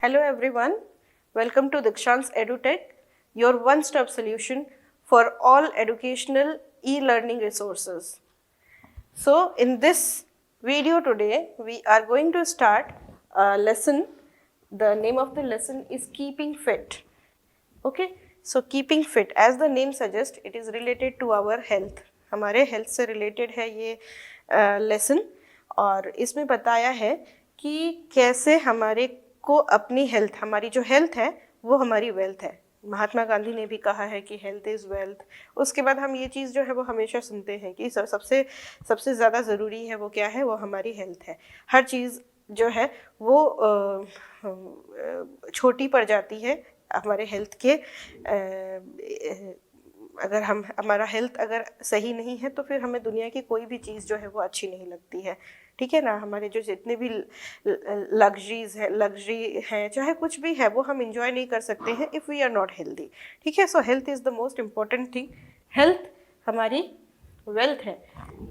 Hello everyone, welcome to Dikshant's EduTech, your one-stop solution for all educational e-learning resources. So in this video today, we are going to start a lesson. The name of the lesson is Keeping Fit. Okay, so keeping fit, as the name suggests, it is related to our health. हमारे health से related है ये lesson और इसमें बताया है कि कैसे हमारे को अपनी हेल्थ, हमारी जो हेल्थ है वो हमारी वेल्थ है. महात्मा गांधी ने भी कहा है कि हेल्थ इज़ वेल्थ. उसके बाद हम ये चीज़ जो है वो हमेशा सुनते हैं कि सबसे ज़्यादा ज़रूरी है वो क्या है, वो हमारी हेल्थ है. हर चीज़ जो है वो छोटी पड़ जाती है हमारे हेल्थ के. अगर हमारा हेल्थ अगर सही नहीं है तो फिर हमें दुनिया की कोई भी चीज़ जो है वो अच्छी नहीं लगती है. ठीक है ना. हमारे जो जितने भी लग्जरी है चाहे कुछ भी है वो हम इंजॉय नहीं कर सकते हैं if we are not healthy. ठीक है. So health is the most important thing. Health हमारी वेल्थ है.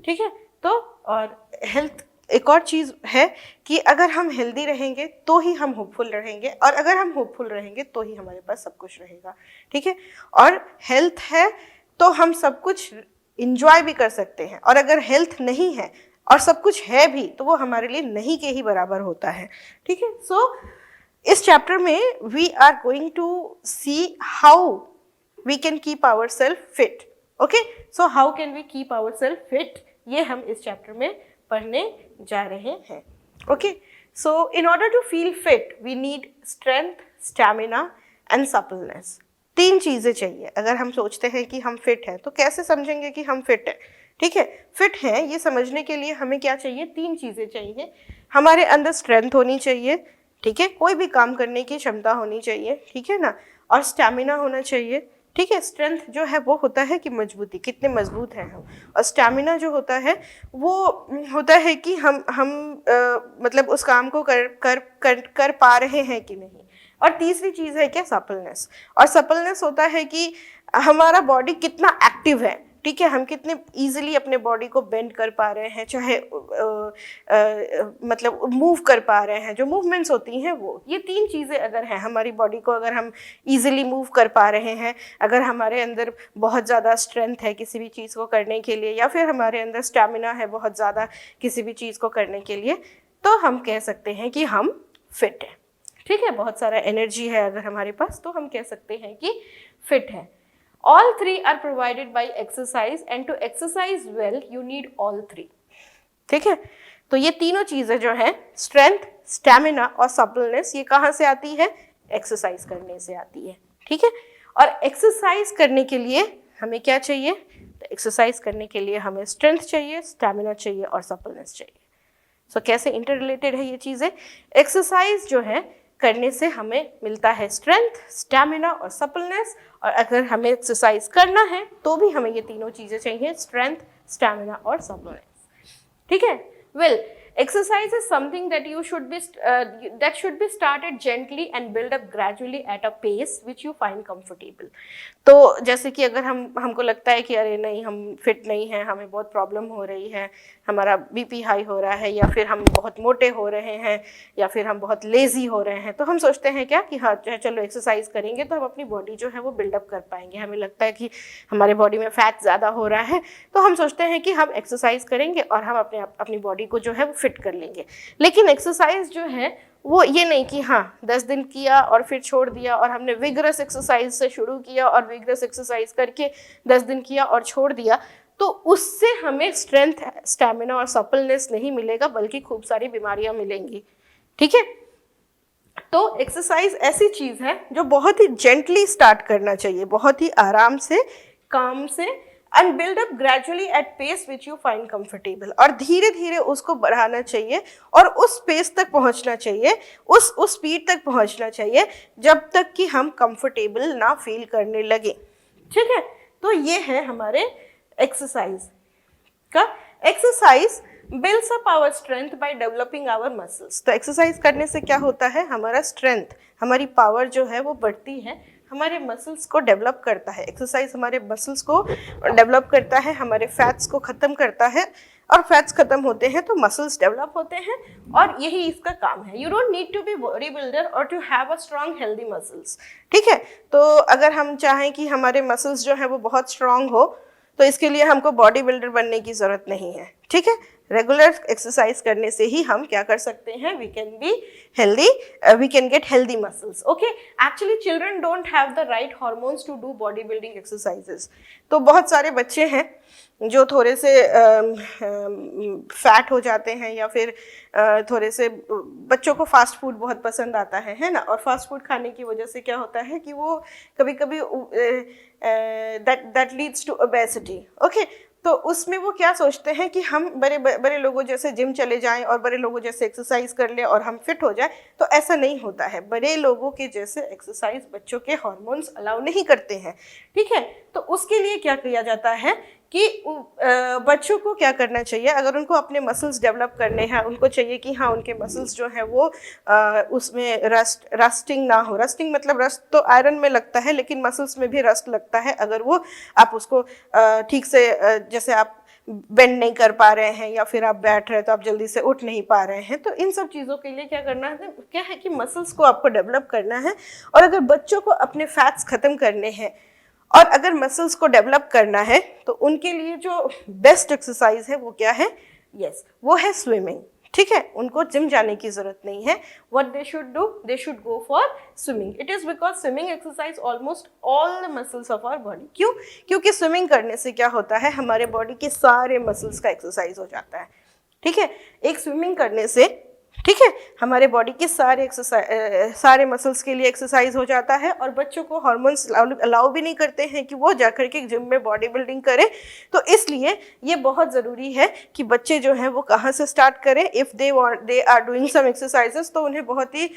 ठीक है. तो और हेल्थ एक और चीज़ है कि अगर हम हेल्दी रहेंगे तो ही हम होपफुल रहेंगे और अगर हम होपफुल रहेंगे तो ही हमारे पास सब कुछ रहेगा. ठीक है. और हेल्थ है तो हम सब कुछ इंजॉय भी कर सकते हैं और अगर हेल्थ नहीं है और सब कुछ है भी तो वो हमारे लिए नहीं के ही बराबर होता है. ठीक है. सो इस चैप्टर में we are going to see how we can keep our self fit. Okay. So how can we keep our self fit, ये हम इस चैप्टर में पढ़ने जा रहे हैं. Okay. So in order to feel fit we need strength, stamina and suppleness. 3 चीज़ें चाहिए. अगर हम सोचते हैं कि हम फिट हैं तो कैसे समझेंगे कि हम फिट हैं. ठीक है. फिट हैं ये समझने के लिए हमें क्या चाहिए, 3 चीज़ें चाहिए. हमारे अंदर स्ट्रेंथ होनी चाहिए. ठीक है. कोई भी काम करने की क्षमता होनी चाहिए. ठीक है ना. और स्टैमिना होना चाहिए. ठीक है. स्ट्रेंथ जो है वो होता है कि मजबूती, कितने मजबूत हैं हम. और स्टैमिना जो होता है वो होता है कि हम मतलब उस काम को कर पा रहे हैं कि नहीं. और तीसरी चीज़ है क्या, सपलनेस. और सपलनेस होता है कि हमारा बॉडी कितना एक्टिव है. ठीक है. हम कितने इजीली अपने बॉडी को बेंड कर पा रहे हैं, चाहे मतलब मूव कर पा रहे हैं. जो मूवमेंट्स होती हैं वो, ये 3 चीज़ें अगर हैं हमारी बॉडी को, अगर हम इजीली मूव कर पा रहे हैं, अगर हमारे अंदर बहुत ज़्यादा स्ट्रेंथ है किसी भी चीज़ को करने के लिए, या फिर हमारे अंदर स्टैमिना है बहुत ज़्यादा किसी भी चीज़ को करने के लिए, तो हम कह सकते हैं कि हम फिट हैं. ठीक है. बहुत सारा एनर्जी है अगर हमारे पास तो हम कह सकते हैं कि फिट है. All 3 are provided by exercise and to exercise well you need all 3. ठीक है. तो ये तीनों चीज़ें जो हैं, स्ट्रेंथ, स्टैमिना और सपलनेस, ये कहाँ से आती है, एक्सरसाइज करने से आती है. ठीक है. और एक्सरसाइज करने के लिए हमें क्या चाहिए, तो एक्सरसाइज करने के लिए हमें स्ट्रेंथ चाहिए, स्टैमिना चाहिए और सपलनेस चाहिए. सो कैसे इंटर रिलेटेड है ये चीज़ें. एक्सरसाइज जो है करने से हमें मिलता है स्ट्रेंथ, स्टैमिना और सपलनेस. और अगर हमें एक्सरसाइज करना है तो भी हमें ये तीनों चीज़ें चाहिए, स्ट्रेंथ, स्टैमिना और सपलनेस. ठीक है. Well, exercise is something that should be started gently and build up gradually at a pace which you find comfortable. तो जैसे कि अगर हमको लगता है कि अरे नहीं हम फिट नहीं हैं, हमें बहुत प्रॉब्लम हो रही है, हमारा बीपी हाई हो रहा है, या फिर हम बहुत मोटे हो रहे हैं, या फिर हम बहुत लेज़ी हो रहे हैं, तो हम सोचते हैं क्या कि हाँ चलो एक्सरसाइज करेंगे तो हम अपनी बॉडी जो है वो बिल्डअप कर पाएंगे. हमें लगता है कि हमारे बॉडी में फैट ज़्यादा हो रहा है तो हम सोचते हैं कि हम एक्सरसाइज करेंगे और हम अपनी बॉडी को जो है वो फिट कर लेंगे. लेकिन एक्सरसाइज जो है वो ये नहीं कि हाँ 10 दिन किया और फिर छोड़ दिया, और हमने विगरस एक्सरसाइज से शुरू किया और विगरस एक्सरसाइज करके 10 दिन किया और छोड़ दिया, तो उससे हमें स्ट्रेंथ, स्टैमिना और सपलनेस नहीं मिलेगा, बल्कि खूब सारी बीमारियां मिलेंगी. ठीक है. तो एक्सरसाइज ऐसी चीज़ है जो बहुत ही जेंटली स्टार्ट करना चाहिए, बहुत ही आराम से, काम से, and build up gradually at pace which you find comfortable. और धीरे धीरे उसको बढ़ाना चाहिए और उस पेस तक पहुंचना चाहिए, उस स्पीड तक पहुंचना चाहिए जब तक कि हम कंफर्टेबल ना फील करने लगे. ठीक है. तो ये है हमारे एक्सरसाइज का. Exercise builds up our strength by developing our muscles. तो एक्सरसाइज करने से क्या होता है, हमारा स्ट्रेंथ, हमारी पावर जो है वो बढ़ती है, हमारे मसल्स को डेवलप करता है. एक्सरसाइज हमारे मसल्स को डेवलप करता है, हमारे फैट्स को ख़त्म करता है, और फैट्स खत्म होते हैं तो मसल्स डेवलप होते हैं, और यही इसका काम है। You don't need to be body builder or to have a strong healthy muscles, ठीक है। तो अगर हम चाहें कि हमारे मसल्स जो है वो बहुत स्ट्रॉन्ग हो, तो इसके लिए हमको बॉडी बिल्डर बनने की ज़रूरत नहीं है, ठीक है। रेगुलर एक्सरसाइज करने से ही हम क्या कर सकते हैं, we can be healthy, we can get healthy muscles, okay. Actually children don't have the right hormones to do body building exercises. तो बहुत सारे बच्चे हैं जो थोड़े से फैट हो जाते हैं, या फिर थोड़े से बच्चों को फास्ट फूड बहुत पसंद आता है ना, और फास्ट फूड खाने की वजह से क्या होता है कि वो कभी कभी that leads to obesity, okay. तो उसमें वो क्या सोचते हैं कि हम बड़े लोगों जैसे जिम चले जाएं और बड़े लोगों जैसे एक्सरसाइज कर लें और हम फिट हो जाएं, तो ऐसा नहीं होता है। बड़े लोगों के जैसे एक्सरसाइज बच्चों के हार्मोन्स अलाउ नहीं करते हैं, ठीक है। तो उसके लिए क्या किया जाता है कि बच्चों को क्या करना चाहिए, अगर उनको अपने मसल्स डेवलप करने हैं, उनको चाहिए कि हाँ उनके मसल्स जो हैं वो उसमें रस्टिंग ना हो। रस्टिंग मतलब रस्ट तो आयरन में लगता है, लेकिन मसल्स में भी रस्ट लगता है अगर वो आप उसको ठीक से जैसे आप बेंड नहीं कर पा रहे हैं, या फिर आप बैठ रहे हैं तो आप जल्दी से उठ नहीं पा रहे हैं। तो इन सब चीज़ों के लिए क्या करना है, क्या है कि मसल्स को आपको डेवलप करना है। और अगर बच्चों को अपने फैट्स ख़त्म करने हैं और अगर मसल्स को डेवलप करना है, तो उनके लिए जो बेस्ट एक्सरसाइज है वो क्या है, यस वो है स्विमिंग, ठीक है। उनको जिम जाने की जरूरत नहीं है। What they should do, they should go for swimming. It is because swimming exercise almost all the muscles of our body. क्यों? क्योंकि स्विमिंग करने से क्या होता है, हमारे बॉडी के सारे मसल्स का एक्सरसाइज हो जाता है, ठीक है। एक स्विमिंग करने से, ठीक है, हमारे बॉडी के सारे मसल्स के लिए एक्सरसाइज हो जाता है, और बच्चों को हार्मोन्स अलाउ भी नहीं करते हैं कि वो जाकर के जिम में बॉडी बिल्डिंग करें। तो इसलिए ये बहुत ज़रूरी है कि बच्चे जो हैं वो कहाँ से स्टार्ट करें। If they are doing some exercises, तो उन्हें बहुत ही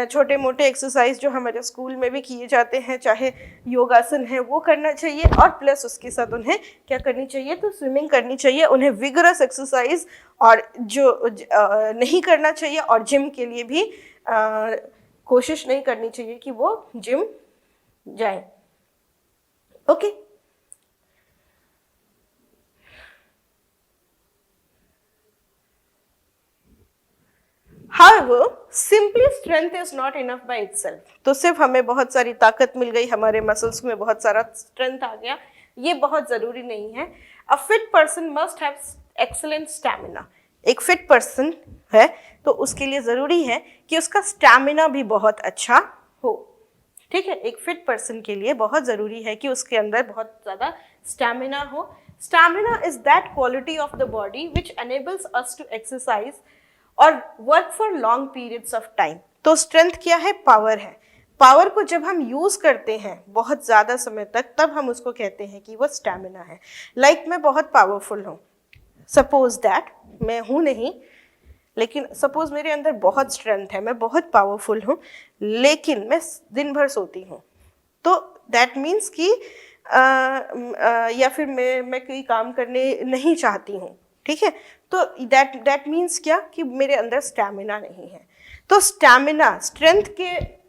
छोटे मोटे एक्सरसाइज जो हमारे स्कूल में भी किए जाते हैं, चाहे योगासन है, वो करना चाहिए। और प्लस उसके साथ उन्हें क्या करनी चाहिए, तो स्विमिंग करनी चाहिए। उन्हें विगरस एक्सरसाइज और जो नहीं करना चाहिए, और जिम के लिए भी कोशिश नहीं करनी चाहिए कि वो जिम जाए, okay. However, simply strength is not enough by itself. तो सिर्फ हमें बहुत सारी ताकत मिल गई, हमारे मसल्स में बहुत सारा स्ट्रेंथ आ गया, ये बहुत ज़रूरी नहीं है। A fit person must have excellent stamina. एक फिट पर्सन है तो उसके लिए ज़रूरी है कि उसका स्टैमिना भी बहुत अच्छा हो, ठीक है। एक फिट पर्सन के लिए बहुत ज़रूरी है कि उसके अंदर बहुत ज़्यादा स्टैमिना हो। Stamina is that quality of the body which enables us to exercise or work for long periods of time. तो स्ट्रेंथ क्या है, पावर है। पावर को जब हम यूज़ करते हैं बहुत ज़्यादा समय तक, तब हम उसको कहते हैं कि वो स्टैमिना है। लाइक मैं बहुत पावरफुल हूँ, सपोज दैट, मैं हूँ नहीं, लेकिन सपोज मेरे अंदर बहुत स्ट्रेंथ है, मैं बहुत पावरफुल हूँ, लेकिन मैं दिन भर सोती हूँ, तो दैट मीन्स कि या फिर मैं कोई काम करने नहीं चाहती हूँ, ठीक है। तो दैट मीन्स क्या कि मेरे अंदर स्टैमिना नहीं है। तो स्टैमिना, स्ट्रेंथ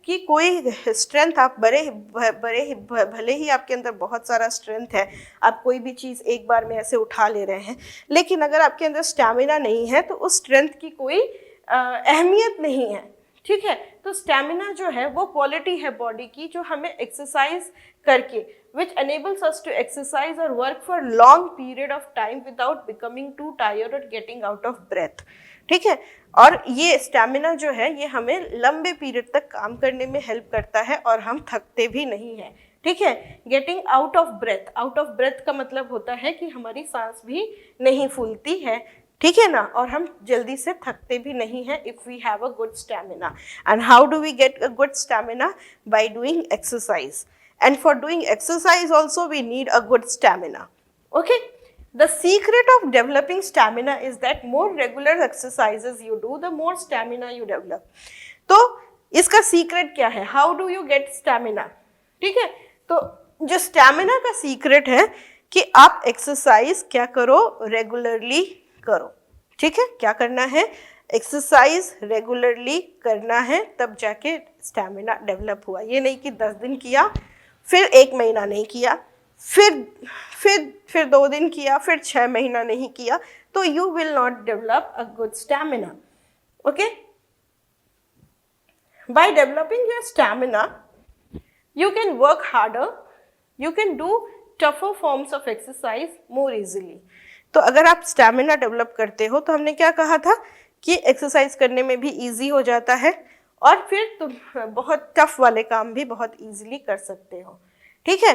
की कोई स्ट्रेंथ, आप भले ही आपके अंदर बहुत सारा स्ट्रेंथ है, आप कोई भी चीज़ एक बार में ऐसे उठा ले रहे हैं, लेकिन अगर आपके अंदर स्टैमिना नहीं है तो उस स्ट्रेंथ की कोई अहमियत नहीं है, ठीक है। तो स्टैमिना जो है वो क्वालिटी है बॉडी की जो हमें एक्सरसाइज करके, which enables us to exercise or work for long period of time without becoming too tired or getting out of breath, ठीक है। और ये स्टैमिना जो है ये हमें लंबे पीरियड तक काम करने में हेल्प करता है और हम थकते भी नहीं हैं, ठीक है। Getting out of breath, out of breath का मतलब होता है कि हमारी सांस भी नहीं फूलती है, ठीक है ना, और हम जल्दी से थकते भी नहीं हैं if we have a good stamina. And how do we get a good stamina? By doing exercise, and for doing exercise also we need a good stamina, okay. The secret of developing stamina is that more regular exercises you do, the more stamina you develop. तो इसका secret क्या है? How do you get stamina? ठीक है, तो जो stamina का secret है कि आप एक्सरसाइज क्या करो, रेगुलरली करो, ठीक है। क्या करना है? एक्सरसाइज रेगुलरली करना है, तब जाके स्टैमिना डेवलप हुआ। ये नहीं कि 10 दिन किया फिर 1 महीना नहीं किया, फिर 2 दिन किया, फिर 6 महीना नहीं किया, तो you will not develop a good stamina. Okay, by developing your stamina you can work harder, you can do tougher forms of exercise more easily. तो अगर आप स्टैमिना डेवलप करते हो तो हमने क्या कहा था कि एक्सरसाइज करने में भी इजी हो जाता है और फिर तुम बहुत टफ वाले काम भी बहुत इजीली कर सकते हो. ठीक है,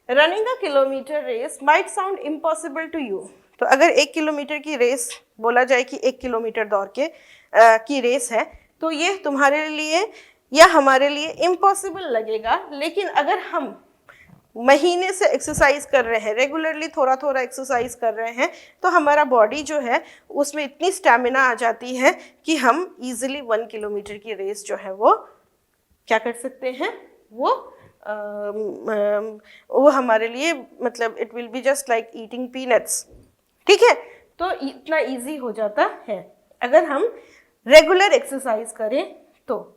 running a kilometre race might sound impossible to you. तो अगर 1 किलोमीटर की रेस बोला जाए कि 1 किलोमीटर दौड़ के की रेस है, तो ये तुम्हारे लिए या हमारे लिए इम्पॉसिबल लगेगा. लेकिन अगर हम महीने से एक्सरसाइज कर रहे हैं, रेगुलरली थोड़ा थोड़ा एक्सरसाइज कर रहे हैं, तो हमारा बॉडी जो है उसमें इतनी स्टैमिना आ जाती है कि हम इजीली 1 किलोमीटर की रेस जो है वो क्या कर सकते हैं, वो हमारे लिए मतलब it will be just like eating peanuts. ठीक है, तो इतना इजी हो जाता है अगर हम रेगुलर एक्सरसाइज करें तो.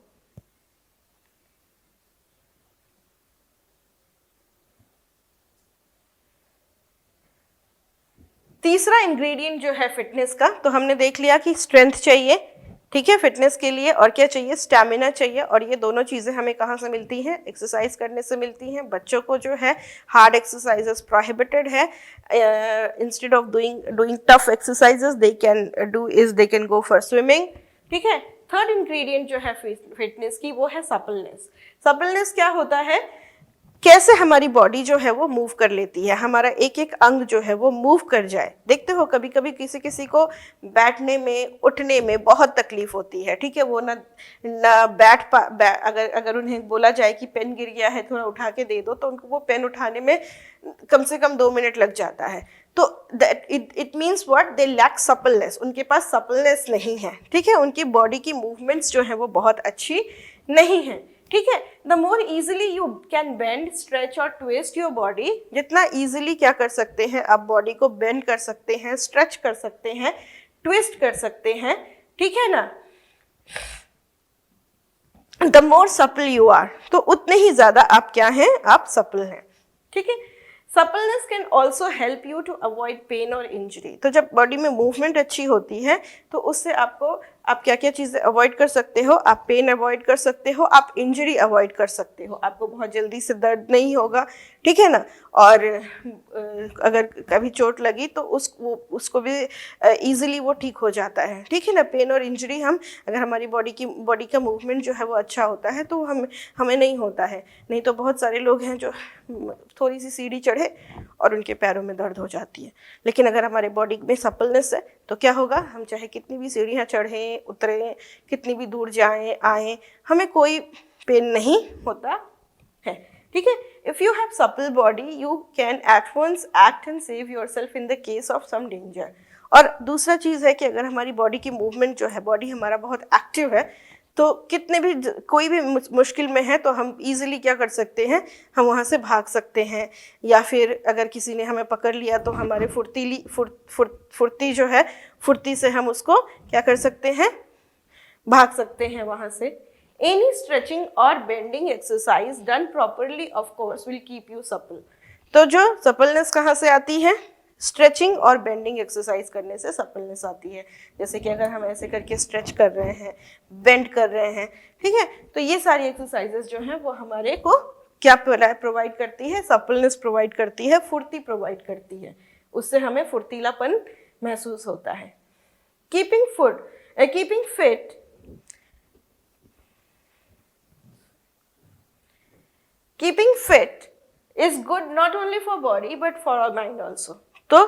तीसरा इंग्रेडिएंट जो है फिटनेस का, तो हमने देख लिया कि स्ट्रेंथ चाहिए, ठीक है, फिटनेस के लिए, और क्या चाहिए, स्टैमिना चाहिए. और ये दोनों चीज़ें हमें कहाँ से मिलती हैं, एक्सरसाइज करने से मिलती हैं. बच्चों को जो है हार्ड एक्सरसाइजेस प्रोहिबिटेड है. Instead of doing tough exercises they can go for swimming. ठीक है, थर्ड इंग्रेडिएंट जो है फिटनेस की वो है सपलनेस. सपलनेस क्या होता है, कैसे हमारी बॉडी जो है वो मूव कर लेती है, हमारा एक एक अंग जो है वो मूव कर जाए. देखते हो कभी कभी किसी किसी को बैठने में उठने में बहुत तकलीफ होती है. ठीक है, वो ना अगर उन्हें बोला जाए कि पेन गिर गया है थोड़ा उठा के दे दो, तो उनको वो पेन उठाने में कम से कम 2 मिनट लग जाता है. तो it means what, they lack suppleness. उनके पास सपलनेस नहीं है. ठीक है, उनकी बॉडी की मूवमेंट्स जो है वो बहुत अच्छी नहीं है. ठीक है, the more easily you can bend, stretch और ट्विस्ट योर बॉडी, जितना इजिली क्या कर सकते हैं आप बॉडी को बेंड कर सकते हैं, स्ट्रेच कर सकते हैं, ट्विस्ट कर सकते हैं. ठीक है ना, the more supple you are, तो उतने ही ज्यादा आप क्या हैं, आप सपल हैं. ठीक है, suppleness can also help you to avoid pain और इंजरी. तो जब बॉडी में मूवमेंट अच्छी होती है तो उससे आप क्या क्या चीज़ें अवॉइड कर सकते हो, आप पेन अवॉइड कर सकते हो, आप इंजरी अवॉइड कर सकते हो, आपको बहुत जल्दी से दर्द नहीं होगा. ठीक है ना, और अगर कभी चोट लगी तो उसको भी ईजिली वो ठीक हो जाता है. ठीक है ना, पेन और इंजरी हम अगर हमारी बॉडी का मूवमेंट जो है वो अच्छा होता है तो हमें नहीं होता है. नहीं तो बहुत सारे लोग हैं जो थोड़ी सी सीढ़ी चढ़े और उनके पैरों में दर्द हो जाती है. लेकिन अगर हमारे बॉडी में सपलनेस है तो क्या होगा, हम चाहे कितनी भी सीढ़ियाँ चढ़ें उतरें, कितनी भी दूर जाएं आएँ, हमें कोई पेन नहीं होता है. ठीक है, if you have supple body you can at once act and save yourself in the case of some danger. और दूसरा चीज़ है कि अगर हमारी बॉडी की मूवमेंट जो है, बॉडी हमारा बहुत एक्टिव है, तो कितने भी कोई भी मुश्किल में है तो हम इजीली क्या कर सकते हैं, हम वहाँ से भाग सकते हैं. या फिर अगर किसी ने हमें पकड़ लिया तो हमारे फुर्ती जो है, फुर्ती से हम उसको क्या कर सकते हैं, भाग सकते हैं वहाँ से. एनी स्ट्रेचिंग और bending exercise done properly of course will keep you supple. तो जो सपलनेस कहाँ से आती है, स्ट्रेचिंग और बेंडिंग एक्सरसाइज करने से सपलनेस आती है. जैसे कि अगर हम ऐसे करके स्ट्रेच कर रहे हैं, बेंड कर रहे हैं, ठीक है, तो ये सारी एक्सरसाइजेस जो हैं वो हमारे को क्या प्रोवाइड करती है, सपलनेस प्रोवाइड करती है, फुर्ती प्रोवाइड करती है. उससे हमें फुर्तीलापन महसूस होता है. Keeping fit is good not only for body but for our mind also. तो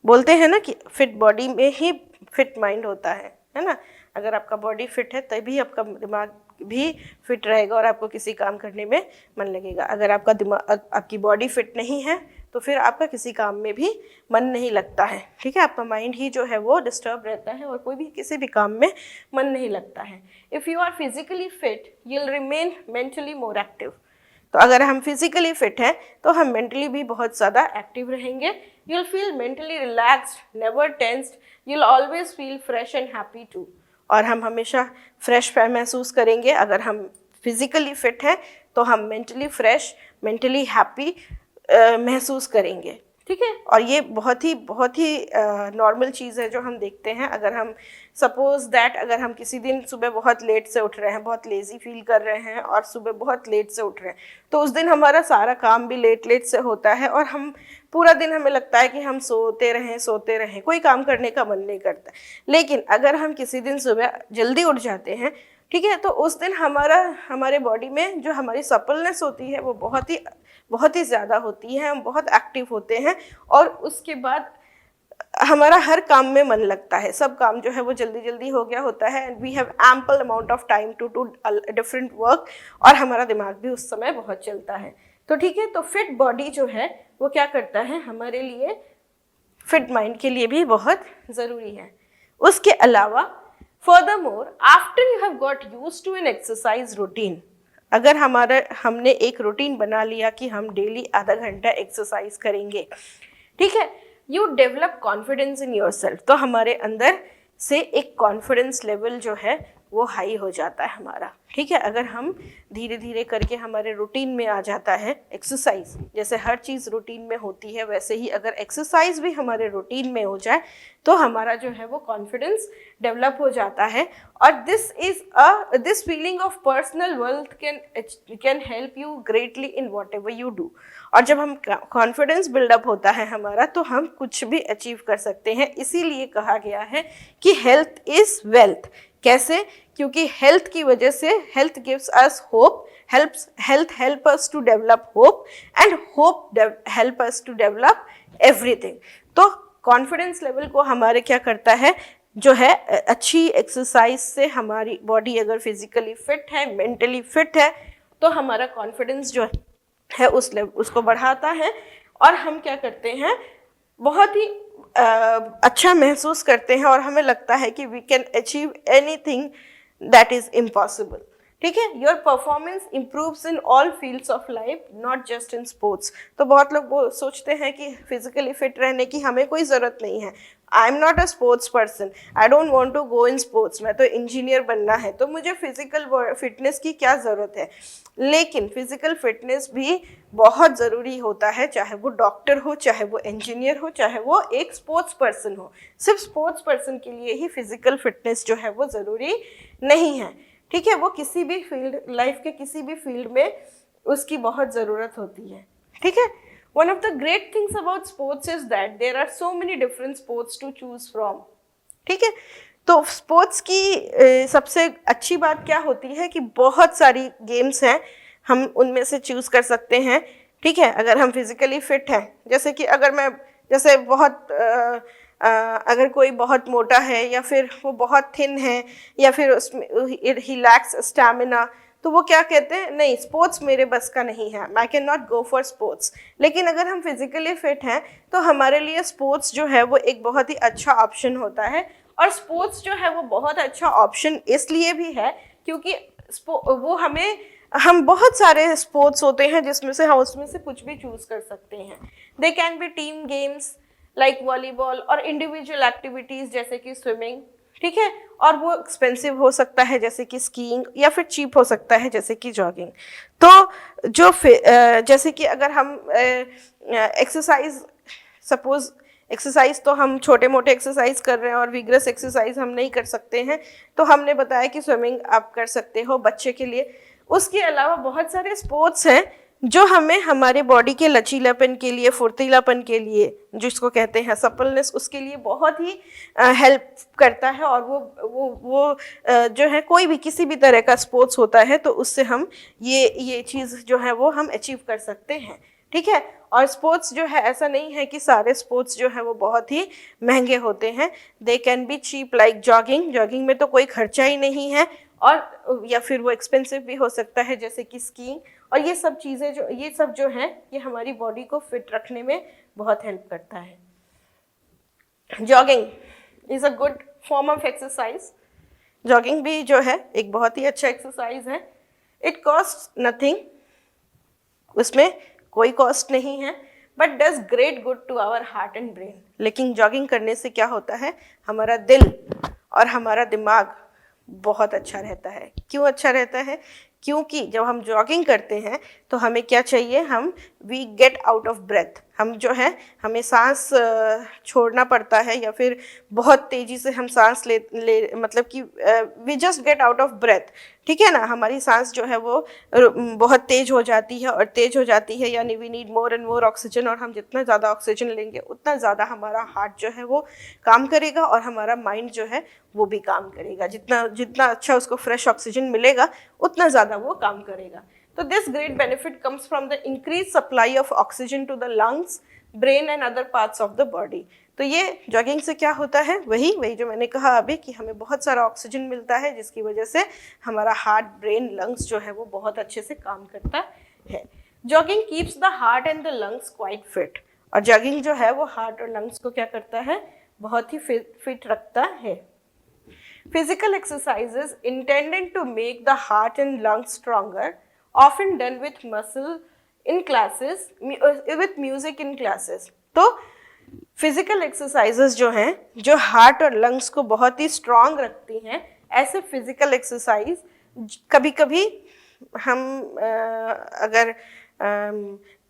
बोलते हैं ना कि फिट बॉडी में ही फिट माइंड होता है ना. अगर आपका बॉडी फिट है तभी आपका दिमाग भी फिट रहेगा और आपको किसी काम करने में मन लगेगा. अगर आपकी बॉडी फिट नहीं है तो फिर आपका किसी काम में भी मन नहीं लगता है. ठीक है, आपका माइंड ही जो है वो डिस्टर्ब रहता है और कोई भी किसी भी काम में मन नहीं लगता है. If you are physically fit you will remain mentally more active. तो अगर हम फिजिकली फिट हैं तो हम मेंटली भी बहुत ज़्यादा एक्टिव रहेंगे. You will feel mentally relaxed, never tensed, you will always feel fresh and happy too. और हम हमेशा फ्रेश महसूस करेंगे. अगर हम फिजिकली फिट हैं तो हम मेंटली फ्रेश, मेंटली हैप्पी महसूस करेंगे। ठीक है, और ये बहुत ही नॉर्मल चीज़ है जो हम देखते हैं। अगर हम सपोज दैट अगर हम किसी दिन सुबह बहुत लेट से उठ रहे हैं, बहुत लेज़ी फील कर रहे हैं और सुबह बहुत लेट से उठ रहे हैं, तो उस दिन हमारा सारा काम भी लेट से होता है और हम पूरा दिन हमें लगता है कि हम सोते रहें, कोई काम करने का मन नहीं करता। लेकिन अगर हम किसी दिन सुबह जल्दी उठ जाते हैं, ठीक है, तो उस दिन हमारे बॉडी में जो हमारी सपलनेस होती है वो बहुत ही ज़्यादा होती है, हम बहुत एक्टिव होते हैं और उसके बाद हमारा हर काम में मन लगता है, सब काम जो है वो जल्दी हो गया होता है and we have ample amount of time to do different work, और हमारा दिमाग भी उस समय बहुत चलता है। तो ठीक है, तो फिट बॉडी जो है वो क्या करता है, हमारे लिए फिट माइंड के लिए भी बहुत ज़रूरी है। उसके अलावा furthermore, after you have got used to an exercise routine, अगर हमने एक रूटीन बना लिया कि हम डेली आधा घंटा एक्सरसाइज करेंगे, ठीक है, you develop confidence in your self, तो हमारे अंदर से एक कॉन्फिडेंस लेवल जो है वो हाई हो जाता है हमारा। ठीक है, अगर हम धीरे धीरे करके हमारे रूटीन में आ जाता है एक्सरसाइज, जैसे हर चीज़ रूटीन में होती है वैसे ही अगर एक्सरसाइज भी हमारे रूटीन में हो जाए तो हमारा जो है वो कॉन्फिडेंस डेवलप हो जाता है। और this feeling of personal wealth can help you greatly in what ever you do. और जब हम कॉन्फिडेंस बिल्डअप होता है हमारा तो हम कुछ भी अचीव कर सकते हैं। इसीलिए कहा गया है कि हेल्थ इज़ वेल्थ। कैसे? क्योंकि हेल्थ की वजह से health gives us hope, health help us to develop hope and hope help us to develop everything. तो कॉन्फिडेंस लेवल को हमारे क्या करता है, जो है अच्छी एक्सरसाइज से हमारी बॉडी अगर फिजिकली फिट है, मेंटली फिट है, तो हमारा कॉन्फिडेंस जो है उसको बढ़ाता है और हम क्या करते हैं, बहुत ही अच्छा महसूस करते हैं और हमें लगता है कि we can achieve anything that is impossible. ठीक है, your performance improves in all fields of life, not just in sports. तो बहुत लोग वो सोचते हैं कि फिजिकली फिट रहने की हमें कोई ज़रूरत नहीं है, I am not a sports person, I don't want to go in sports, मैं तो इंजीनियर बनना है तो मुझे फिजिकल फिटनेस की क्या ज़रूरत है। लेकिन फिजिकल फिटनेस भी बहुत ज़रूरी होता है, चाहे वो डॉक्टर हो, चाहे वो इंजीनियर हो, चाहे वो एक स्पोर्ट्स पर्सन हो। सिर्फ स्पोर्ट्स पर्सन के लिए ही फिजिकल फिटनेस जो है वो ज़रूरी नहीं है। ठीक है, वो किसी भी फील्ड, लाइफ के किसी भी फील्ड में उसकी बहुत ज़रूरत होती है। ठीक है, one of the great things about sports is that there are so many different sports to choose from. ठीक है, तो स्पोर्ट्स की सबसे अच्छी बात क्या होती है कि बहुत सारी गेम्स हैं, हम उनमें से चूज कर सकते हैं। ठीक है, अगर हम फिजिकली फिट हैं, जैसे कि जैसे अगर कोई बहुत मोटा है या फिर वो बहुत थिन है या फिर उसमें ही लैक्स स्टैमिना, तो वो क्या कहते हैं, नहीं स्पोर्ट्स मेरे बस का नहीं है, I can not go for sports. लेकिन अगर हम फिजिकली फिट हैं तो हमारे लिए स्पोर्ट्स जो है वो एक बहुत ही अच्छा ऑप्शन होता है। और स्पोर्ट्स जो है वो बहुत अच्छा ऑप्शन इसलिए भी है क्योंकि हम बहुत सारे स्पोर्ट्स होते हैं जिसमें से हम उसमें से कुछ भी चूज कर सकते हैं। They can B team games like volleyball और इंडिविजुअल एक्टिविटीज़ जैसे कि स्विमिंग। ठीक है, और वो एक्सपेंसिव हो सकता है जैसे कि स्कीइंग, या फिर चीप हो सकता है जैसे कि जॉगिंग। तो जैसे कि अगर हम एक्सरसाइज तो हम छोटे मोटे एक्सरसाइज कर रहे हैं और विग्रस एक्सरसाइज हम नहीं कर सकते हैं, तो हमने बताया कि स्विमिंग आप कर सकते हो बच्चे के लिए। उसके अलावा बहुत सारे स्पोर्ट्स हैं जो हमें हमारे बॉडी के लचीलापन के लिए, फुर्तीलापन के लिए, जिसको कहते हैं सपलनेस, उसके लिए बहुत ही हेल्प करता है। और वो जो है कोई भी किसी भी तरह का स्पोर्ट्स होता है तो उससे हम ये चीज़ जो है वो हम अचीव कर सकते हैं। ठीक है, और स्पोर्ट्स जो है ऐसा नहीं है कि सारे स्पोर्ट्स जो है वो बहुत ही महंगे होते हैं। They can be cheap like jogging में तो कोई खर्चा ही नहीं है, और या फिर वो एक्सपेंसिव भी हो सकता है जैसे कि स्कीइंग। और ये सब जो हैं ये हमारी बॉडी को फिट रखने में बहुत हेल्प करता है। Jogging is a good form of exercise. Jogging भी जो है एक बहुत ही अच्छा एक्सरसाइज है। इट कॉस्ट नथिंग, उसमें कोई कॉस्ट नहीं है, but does great good to our heart and brain. लेकिन जॉगिंग करने से क्या होता है, हमारा दिल और हमारा दिमाग बहुत अच्छा रहता है। क्यों अच्छा रहता है? क्योंकि जब हम जॉगिंग करते हैं तो हमें क्या चाहिए, हम we get out of breath, हम जो है हमें सांस छोड़ना पड़ता है, या फिर बहुत तेज़ी से हम सांस ले मतलब कि we just get out of breath, ठीक है ना, हमारी सांस जो है वो बहुत तेज़ हो जाती है, और तेज़ हो जाती है यानी we need more and more oxygen, और हम जितना ज़्यादा ऑक्सीजन लेंगे उतना ज़्यादा हमारा हार्ट जो है वो काम करेगा, और हमारा माइंड जो है वो भी काम करेगा, जितना जितना अच्छा उसको फ्रेश ऑक्सीजन मिलेगा उतना ज़्यादा वो काम करेगा। तो this great benefit comes from the increase supply of oxygen to the lungs, brain and other parts of the body. तो ये जॉगिंग से क्या होता है, वही जो मैंने कहा अभी कि हमें बहुत सारा ऑक्सीजन मिलता है, जिसकी वजह से हमारा हार्ट, ब्रेन, लंग्स जो है वो बहुत अच्छे से काम करता है। Jogging keeps the heart and the lungs quite fit, और जॉगिंग जो है वो हार्ट और लंग्स को क्या करता है, बहुत ही फिट रखता है। Physical exercises intended to make the heart and lungs stronger, often done with muscle in classes, with music in classes. तो फिजिकल एक्सरसाइजेज जो हैं, जो हार्ट और लंग्स को बहुत ही स्ट्रांग रखती हैं, ऐसे फिजिकल एक्सरसाइज कभी कभी हम अगर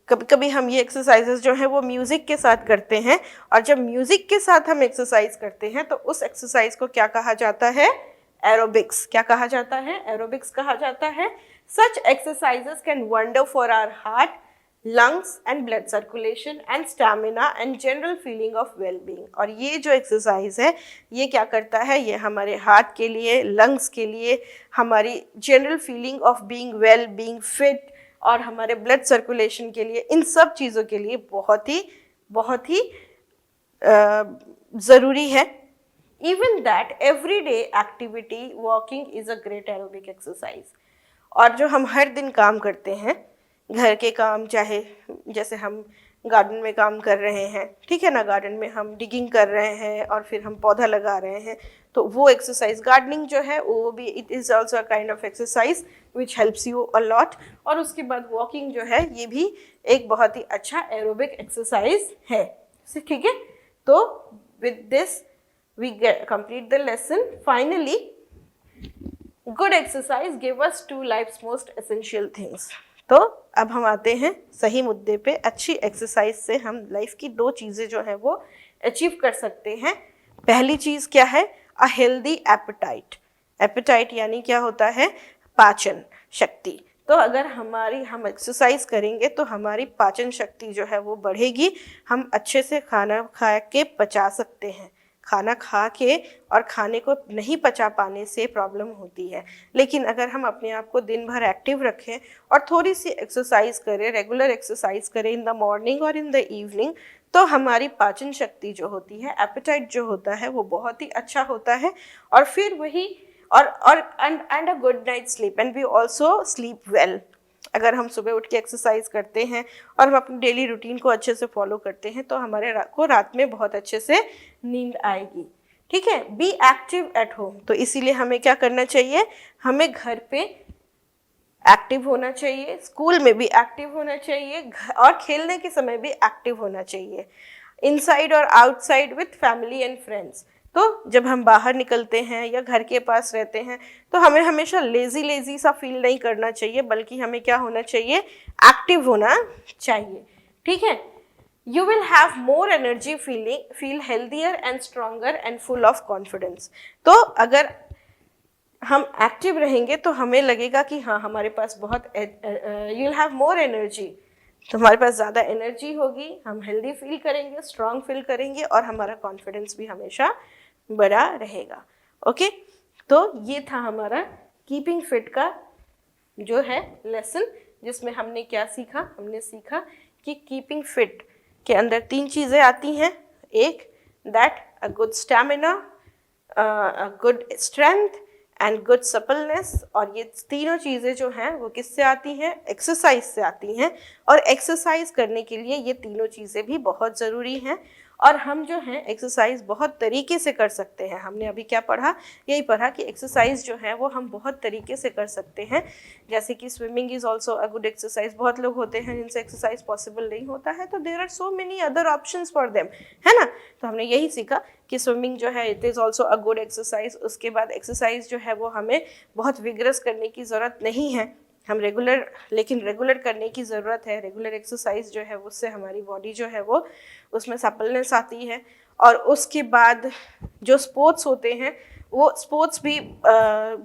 कभी कभी हम ये एक्सरसाइजेज जो है वो म्यूज़िक के साथ करते हैं, और जब म्यूज़िक के साथ हम एक्सरसाइज करते हैं तो उस एक्सरसाइज को क्या कहा जाता है, एरोबिक्स। क्या कहा जाता है, एरोबिक्स कहा जाता है। Such exercises can wonder for our heart, lungs and blood circulation and stamina and general feeling of well being. और ये जो एक्सरसाइज है ये क्या करता है, ये हमारे हार्ट के लिए, लंग्स के लिए, हमारी general feeling of being well, being fit, और हमारे ब्लड सर्कुलेशन के लिए, इन सब चीज़ों के लिए बहुत ही ज़रूरी है। Even that every day activity walking is a great aerobic exercise. और जो हम हर दिन काम करते हैं, घर के काम, चाहे जैसे हम गार्डन में काम कर रहे हैं, ठीक है ना, गार्डन में हम डिगिंग कर रहे हैं और फिर हम पौधा लगा रहे हैं, तो वो एक्सरसाइज, गार्डनिंग जो है वो भी it is also a kind of exercise which helps you a lot. और उसके बाद वॉकिंग जो है ये भी एक बहुत ही अच्छा एरोबिक एक्सरसाइज है, ठीक है। तो with this we complete the lesson. Finally, good exercise give us two life's most essential things. तो अब हम आते हैं सही मुद्दे पे। अच्छी एक्सरसाइज से हम लाइफ की 2 चीज़ें जो है वो अचीव कर सकते हैं। पहली चीज़ क्या है, अ हेल्दी एपेटाइट। एपेटाइट यानी क्या होता है, पाचन शक्ति। तो अगर हम एक्सरसाइज करेंगे तो हमारी पाचन शक्ति जो है वो बढ़ेगी, हम अच्छे से खाना खा के पचा सकते हैं। खाना खा के और खाने को नहीं पचा पाने से प्रॉब्लम होती है, लेकिन अगर हम अपने आप को दिन भर एक्टिव रखें और थोड़ी सी एक्सरसाइज करें, रेगुलर एक्सरसाइज करें इन द मॉर्निंग और इन द इवनिंग, तो हमारी पाचन शक्ति जो होती है, एपेटाइट जो होता है, वो बहुत ही अच्छा होता है। और फिर वही and a good night sleep, and we also sleep well. अगर हम सुबह उठ के एक्सरसाइज करते हैं और हम अपनी डेली रूटीन को अच्छे से फॉलो करते हैं तो हमारे को रात में बहुत अच्छे से नींद आएगी, ठीक है। बी एक्टिव एट होम, तो इसीलिए हमें क्या करना चाहिए, हमें घर पे एक्टिव होना चाहिए, स्कूल में भी एक्टिव होना चाहिए, और खेलने के समय भी एक्टिव होना चाहिए, इनसाइड और outside with family and friends. तो जब हम बाहर निकलते हैं या घर के पास रहते हैं तो हमें हमेशा लेजी सा फील नहीं करना चाहिए, बल्कि हमें क्या होना चाहिए, एक्टिव होना चाहिए, ठीक है। You will have more energy, feel healthier and stronger and full of confidence. तो अगर हम एक्टिव रहेंगे तो हमें लगेगा कि हाँ हमारे पास बहुत you will have more energy, तो हमारे पास ज़्यादा एनर्जी होगी, हम हेल्दी फील करेंगे, स्ट्रॉन्ग फील करेंगे, और हमारा कॉन्फिडेंस भी हमेशा बड़ा रहेगा। ओके, तो ये था हमारा कीपिंग फिट का जो है लेसन, जिसमें हमने क्या सीखा, हमने सीखा कि कीपिंग फिट के अंदर 3 चीज़ें आती हैं। एक, that a good stamina, a good strength and good suppleness. और ये तीनों चीज़ें जो हैं वो किससे आती हैं, एक्सरसाइज से आती हैं। और एक्सरसाइज करने के लिए ये तीनों चीज़ें भी बहुत ज़रूरी हैं। और हम जो हैं एक्सरसाइज बहुत तरीके से कर सकते हैं। हमने अभी क्या पढ़ा, यही पढ़ा कि एक्सरसाइज जो है वो हम बहुत तरीके से कर सकते हैं। जैसे कि swimming is also a good exercise. बहुत लोग होते हैं जिनसे एक्सरसाइज पॉसिबल नहीं होता है, तो there are so many other options for them, है ना। तो हमने यही सीखा कि स्विमिंग जो है it is also a good exercise. उसके बाद एक्सरसाइज जो है वो हमें बहुत विगरस करने की ज़रूरत नहीं है, हम रेगुलर करने की ज़रूरत है। रेगुलर एक्सरसाइज जो है उससे हमारी बॉडी जो है वो उसमें सपलनेस आती है। और उसके बाद जो स्पोर्ट्स होते हैं वो स्पोर्ट्स भी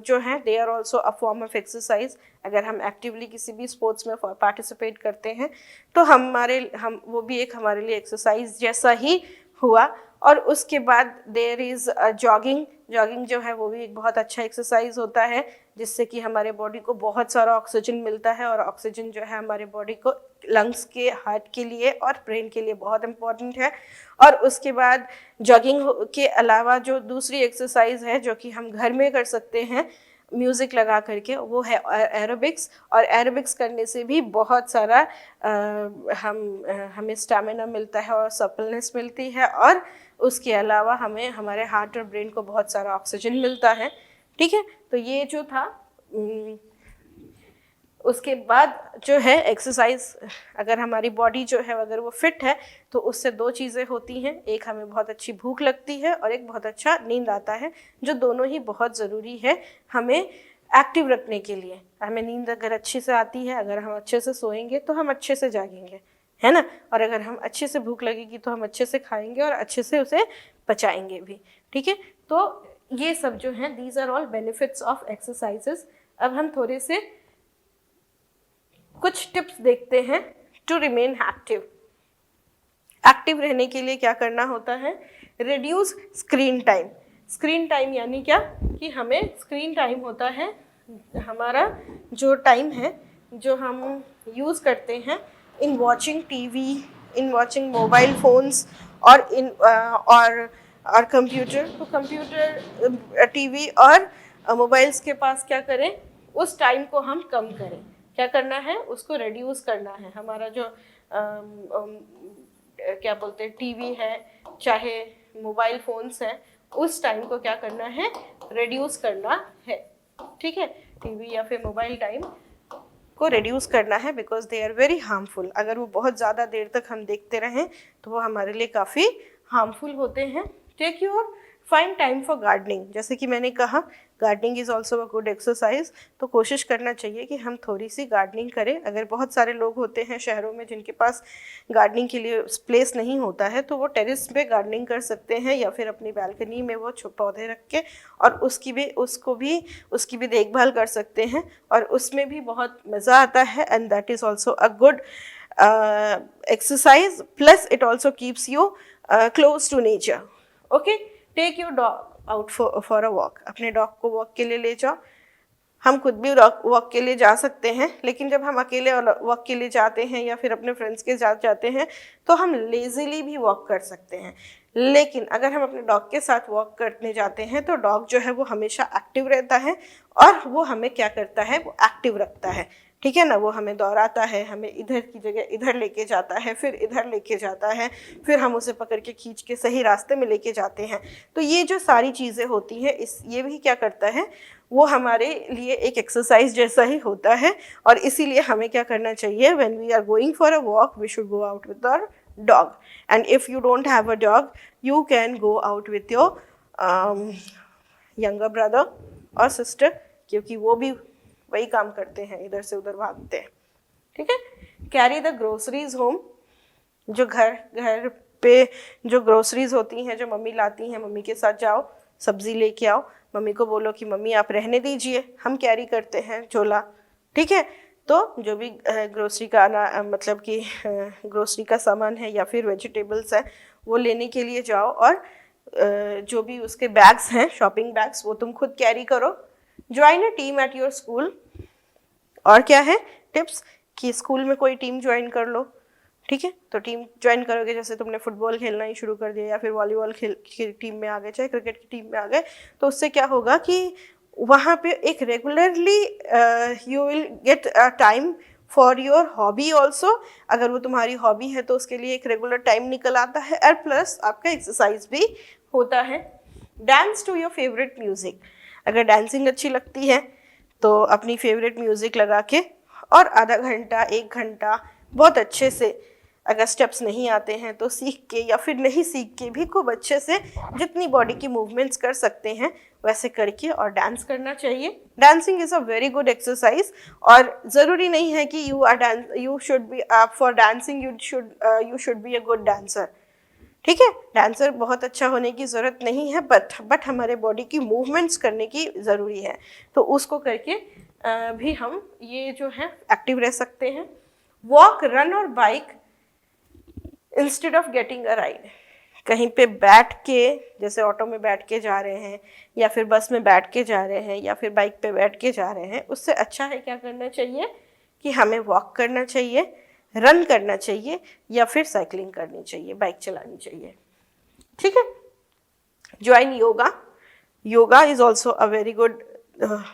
जो हैं they are also a form of exercise. अगर हम एक्टिवली किसी भी स्पोर्ट्स में पार्टिसिपेट करते हैं तो हम वो भी एक हमारे लिए एक्सरसाइज जैसा ही हुआ। और उसके बाद देयर इज़ जॉगिंग जो है वो भी एक बहुत अच्छा एक्सरसाइज होता है, जिससे कि हमारे बॉडी को बहुत सारा ऑक्सीजन मिलता है। और ऑक्सीजन जो है हमारे बॉडी को लंग्स के, हार्ट के लिए और ब्रेन के लिए बहुत इम्पॉर्टेंट है। और उसके बाद जॉगिंग के अलावा जो दूसरी एक्सरसाइज है जो कि हम घर में कर सकते हैं म्यूज़िक लगा करके, वो है एरोबिक्स। और एरोबिक्स करने से भी बहुत सारा हमें स्टैमिना मिलता है और सपलनेस मिलती है। और उसके अलावा हमें हमारे हार्ट और ब्रेन को बहुत सारा ऑक्सीजन मिलता है। ठीक है, तो ये जो था। उसके बाद जो है एक्सरसाइज, अगर हमारी बॉडी जो है अगर वो फिट है तो उससे दो चीज़ें होती हैं। एक हमें बहुत अच्छी भूख लगती है और एक बहुत अच्छा नींद आता है, जो दोनों ही बहुत ज़रूरी है हमें एक्टिव रखने के लिए। हमें नींद अगर अच्छे से आती है, अगर हम अच्छे से सोएंगे तो हम अच्छे से जागेंगे, है ना। और अगर हम अच्छे से भूख लगेगी तो हम अच्छे से खाएंगे और अच्छे से उसे पचाएंगे भी। ठीक है, तो ये सब जो हैं these are all benefits of exercises. अब हम थोड़े से कुछ टिप्स देखते हैं टू रिमेन एक्टिव। एक्टिव रहने के लिए क्या करना होता है? Reduce screen time. Screen time यानी क्या कि हमें स्क्रीन टाइम होता है हमारा जो टाइम है जो हम यूज़ करते हैं in watching TV, in watching mobile phones और कंप्यूटर। तो कंप्यूटर, टीवी और मोबाइल्स के पास क्या करें, उस टाइम को हम कम करें। क्या करना है? उसको रिड्यूस करना है। हमारा जो क्या बोलते हैं टीवी है चाहे मोबाइल फ़ोन्स हैं, उस टाइम को क्या करना है? रिड्यूस करना है। ठीक है, टीवी या फिर मोबाइल टाइम को रिड्यूस करना है because they are very harmful. अगर वो बहुत ज़्यादा देर तक हम देखते रहें तो वो हमारे लिए काफ़ी हार्मफुल होते हैं। Take your find time for gardening. जैसे कि मैंने कहा gardening is also a good exercise. तो कोशिश करना चाहिए कि हम थोड़ी सी गार्डनिंग करें। अगर बहुत सारे लोग होते हैं शहरों में जिनके पास गार्डनिंग के लिए प्लेस नहीं होता है तो वो टेरेस पे गार्डनिंग कर सकते हैं या फिर अपनी बालकनी में वो पौधे रख के और उसकी भी देखभाल कर सकते हैं और उसमें भी बहुत मज़ा आता है। And that is also a good exercise, plus it also keeps you close to nature. Okay, take your dog out for a walk. अपने डॉग को वॉक के लिए ले जाओ। हम खुद भी वॉक के लिए जा सकते हैं, लेकिन जब हम अकेले वॉक के लिए जाते हैं या फिर अपने फ्रेंड्स के साथ जाते हैं तो हम लेज़ीली भी वॉक कर सकते हैं। लेकिन अगर हम अपने डॉग के साथ वॉक करने जाते हैं तो डॉग जो है वो हमेशा एक्टिव रहता है और वो हमें क्या करता है? वो एक्टिव रखता है। ठीक है ना, वो हमें दौड़ाता है, हमें इधर की जगह इधर लेके जाता है, फिर इधर लेके जाता है, फिर हम उसे पकड़ के खींच के सही रास्ते में लेके जाते हैं। तो ये जो सारी चीज़ें होती हैं ये भी क्या करता है? वो हमारे लिए एक एक्सरसाइज जैसा ही होता है। और इसीलिए हमें क्या करना चाहिए? When we are going for a walk we should go out with our dog, and if you don't have a dog you can go out with your younger brother or sister, क्योंकि वो भी वही काम करते हैं, इधर से उधर भागते हैं। ठीक है, कैरी द ग्रोसरीज होम। जो घर पे जो ग्रोसरीज होती हैं जो मम्मी लाती हैं, मम्मी के साथ जाओ, सब्जी लेके आओ, मम्मी को बोलो कि मम्मी आप रहने दीजिए, हम कैरी करते हैं झोला। ठीक है, तो जो भी ग्रोसरी का मतलब कि ग्रोसरी का सामान है या फिर वेजिटेबल्स है वो लेने के लिए जाओ और जो भी उसके बैग्स हैं, शॉपिंग बैग्स, वो तुम खुद कैरी करो। Join a team at your school. और क्या है टिप्स कि स्कूल में कोई टीम ज्वाइन कर लो। ठीक है, तो टीम ज्वाइन करोगे, जैसे तुमने फुटबॉल खेलना ही शुरू कर दिया या फिर वॉलीबॉल की टीम में आ गए, चाहे क्रिकेट की टीम में आ गए, तो उससे क्या होगा कि वहाँ पे एक regularly you will get time for your hobby also. अगर वो तुम्हारी हॉबी है तो उसके लिए एक रेगुलर टाइम निकल आता है और प्लस आपका एक्सरसाइज भी होता है। Dance to your favourite music. अगर डांसिंग अच्छी लगती है तो अपनी फेवरेट म्यूज़िक लगा के और आधा घंटा 1 घंटा बहुत अच्छे से अगर स्टेप्स नहीं आते हैं तो सीख के या फिर नहीं सीख के भी खूब अच्छे से जितनी बॉडी की मूवमेंट्स कर सकते हैं वैसे करके और डांस करना चाहिए। Dancing is a very good exercise और ज़रूरी नहीं है कि you should be for dancing you should be a good dancer. ठीक है, डांसर बहुत अच्छा होने की ज़रूरत नहीं है, बट हमारे बॉडी की मूवमेंट्स करने की ज़रूरी है, तो उसको करके भी हम ये जो है एक्टिव रह सकते हैं। वॉक, रन और bike instead of getting a ride. कहीं पे बैठ के, जैसे ऑटो में बैठ के जा रहे हैं या फिर बस में बैठ के जा रहे हैं या फिर बाइक पे बैठ के जा रहे हैं, उससे अच्छा है क्या करना चाहिए कि हमें वॉक करना चाहिए, रन करना चाहिए या फिर साइकिलिंग करनी चाहिए, बाइक चलानी चाहिए। ठीक है, join yoga. Yoga is also a very good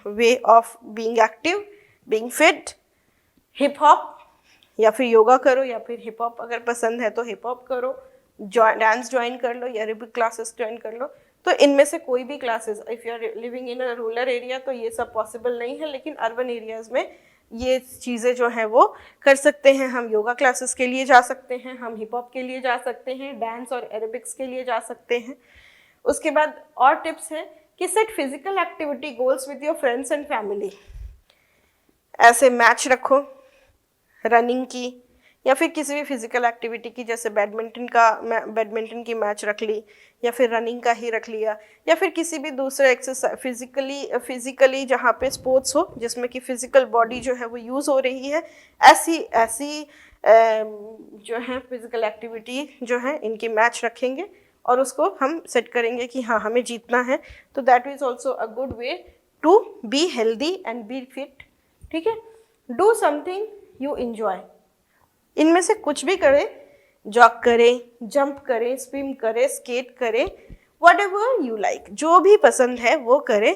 way of being active, being fit. Hip hop, या फिर योगा करो या फिर हिप हॉप अगर पसंद है तो हिप हॉप करो, डांस ज्वाइन कर लो या एरोबिक क्लासेस ज्वाइन कर लो। तो इनमें से कोई भी classes, if you are living in a rural area तो ये सब पॉसिबल नहीं है, लेकिन अर्बन एरियाज में ये चीज़ें जो हैं वो कर सकते हैं। हम योगा क्लासेस के लिए जा सकते हैं, हम हिप हॉप के लिए जा सकते हैं, डांस और एरोबिक्स के लिए जा सकते हैं। उसके बाद और टिप्स है कि set physical activity goals with your friends and family. ऐसे मैच रखो रनिंग की या फिर किसी भी फिजिकल एक्टिविटी की, जैसे बैडमिंटन की मैच रख ली या फिर रनिंग का ही रख लिया या फिर किसी भी दूसरे एक्सरसाइज फिजिकली जहाँ पे स्पोर्ट्स हो जिसमें कि फिजिकल बॉडी जो है वो यूज़ हो रही है, ऐसी जो है फिजिकल एक्टिविटी जो है इनकी मैच रखेंगे और उसको हम सेट करेंगे कि हाँ हमें जीतना है। तो that is also a good way to be healthy and be fit. ठीक है, डू समथिंग यू इंजॉय। इनमें से कुछ भी करें, जॉग करें, जंप करें, स्विम करें, स्केट करें, व्हाटएवर यू लाइक, जो भी पसंद है वो करें।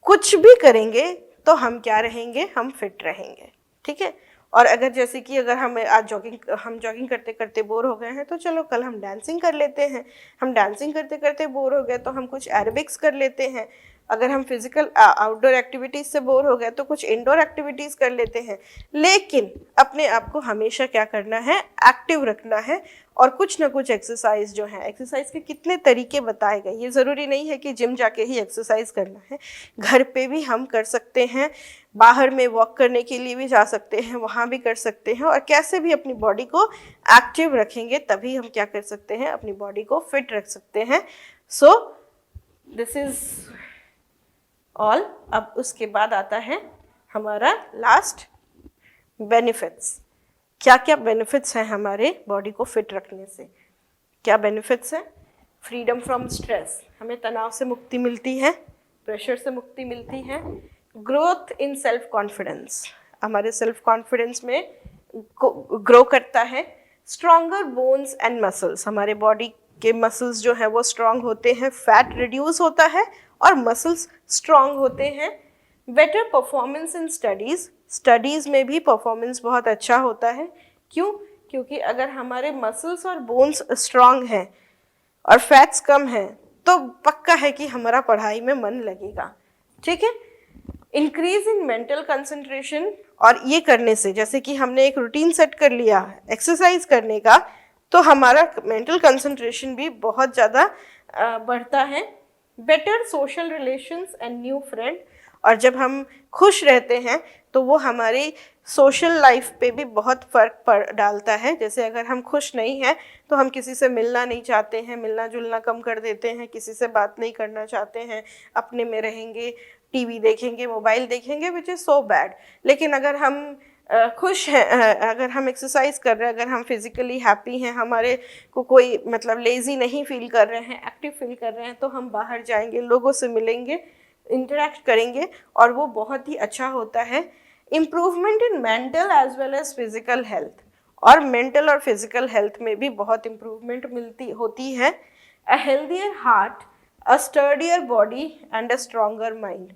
कुछ भी करेंगे तो हम क्या रहेंगे, हम फिट रहेंगे। ठीक है, और अगर जैसे कि अगर हम आज हम जॉगिंग करते करते बोर हो गए हैं तो चलो कल हम डांसिंग कर लेते हैं। हम डांसिंग करते करते बोर हो गए तो हम कुछ एरोबिक्स कर लेते हैं। अगर हम फिजिकल आउटडोर एक्टिविटीज़ से बोर हो गए तो कुछ इंडोर एक्टिविटीज़ कर लेते हैं। लेकिन अपने आप को हमेशा क्या करना है, एक्टिव रखना है। और कुछ ना कुछ एक्सरसाइज जो है, एक्सरसाइज के कितने तरीके बताए गए, ये ज़रूरी नहीं है कि जिम जाके ही एक्सरसाइज करना है, घर पे भी हम कर सकते हैं, बाहर में वॉक करने के लिए भी जा सकते हैं, वहाँ भी कर सकते हैं। और कैसे भी अपनी बॉडी को एक्टिव रखेंगे तभी हम क्या कर सकते हैं, अपनी बॉडी को फिट रख सकते हैं। So this is all. अब उसके बाद आता है हमारा लास्ट, बेनिफिट्स। क्या क्या बेनिफिट्स हैं हमारे बॉडी को फिट रखने से? क्या बेनिफिट्स हैं? फ्रीडम फ्रॉम स्ट्रेस, हमें तनाव से मुक्ति मिलती है, प्रेशर से मुक्ति मिलती है। ग्रोथ इन सेल्फ कॉन्फिडेंस, हमारे सेल्फ कॉन्फिडेंस में ग्रो करता है। स्ट्रॉन्गर बोन्स एंड मसल्स, हमारे बॉडी के मसल्स जो हैं वो स्ट्रॉन्ग होते हैं, फैट रिड्यूस होता है और मसल्स स्ट्रॉन्ग होते हैं। बेटर परफॉर्मेंस इन स्टडीज़ में भी परफॉर्मेंस बहुत अच्छा होता है। क्यों? क्योंकि अगर हमारे मसल्स और बोन्स स्ट्रॉन्ग हैं और फैट्स कम हैं तो पक्का है कि हमारा पढ़ाई में मन लगेगा। ठीक है, इंक्रीज इन मेंटल कंसंट्रेशन, और ये करने से जैसे कि हमने एक रूटीन सेट कर लिया एक्सरसाइज करने का तो हमारा मेंटल कंसंट्रेशन भी बहुत ज़्यादा बढ़ता है। Better social relations and new friend, और जब हम खुश रहते हैं तो वो हमारी सोशल लाइफ पे भी बहुत फ़र्क डालता है। जैसे अगर हम खुश नहीं हैं तो हम किसी से मिलना नहीं चाहते हैं, मिलना जुलना कम कर देते हैं, किसी से बात नहीं करना चाहते हैं, अपने में रहेंगे, टीवी देखेंगे, मोबाइल देखेंगे, विच इज़ सो बैड। लेकिन अगर हम खुश हैं, अगर हम एक्सरसाइज कर रहे हैं, अगर हम फिजिकली हैप्पी हैं, हमारे को कोई मतलब लेज़ी नहीं फील कर रहे हैं, एक्टिव फील कर रहे हैं, तो हम बाहर जाएंगे, लोगों से मिलेंगे, इंटरेक्ट करेंगे और वो बहुत ही अच्छा होता है। Improvement in mental as well as physical health, और मेंटल और फिजिकल हेल्थ में भी बहुत इम्प्रूवमेंट होती है। A healthier heart, a sturdier body and a stronger mind.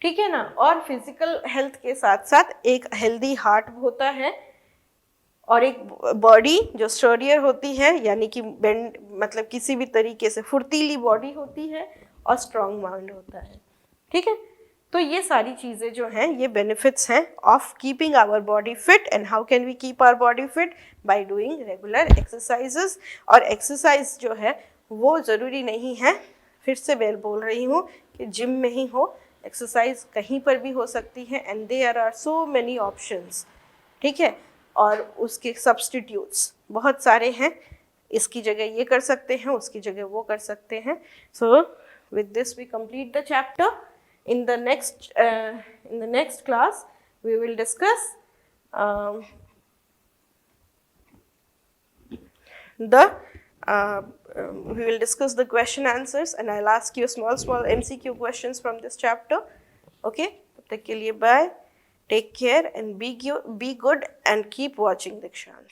ठीक है ना, और फिजिकल हेल्थ के साथ साथ एक हेल्दी हार्ट होता है और एक बॉडी जो स्टर्डियर होती है, यानी कि बेंड मतलब किसी भी तरीके से फुर्तीली बॉडी होती है और स्ट्रॉन्ग माइंड होता है। ठीक है, तो ये सारी चीज़ें जो हैं ये बेनिफिट्स हैं of keeping our body fit. And how can we keep our body fit? By doing regular exercises. और एक्सरसाइज जो है वो ज़रूरी नहीं है, फिर से मैं बोल रही हूँ कि जिम में ही हो, एक्सरसाइज कहीं पर भी हो सकती है. And there are so many options. ठीक है, और उसके सब्सटीट्यूट्स बहुत सारे हैं. इसकी जगह ये कर सकते हैं, उसकी जगह वो कर सकते हैं. सो with this we complete the chapter. In the next class we will discuss we will discuss the question answers, and I'll ask you small MCQ questions from this chapter. Okay, तब तक के लिए bye, take care and be good and keep watching Dikshans.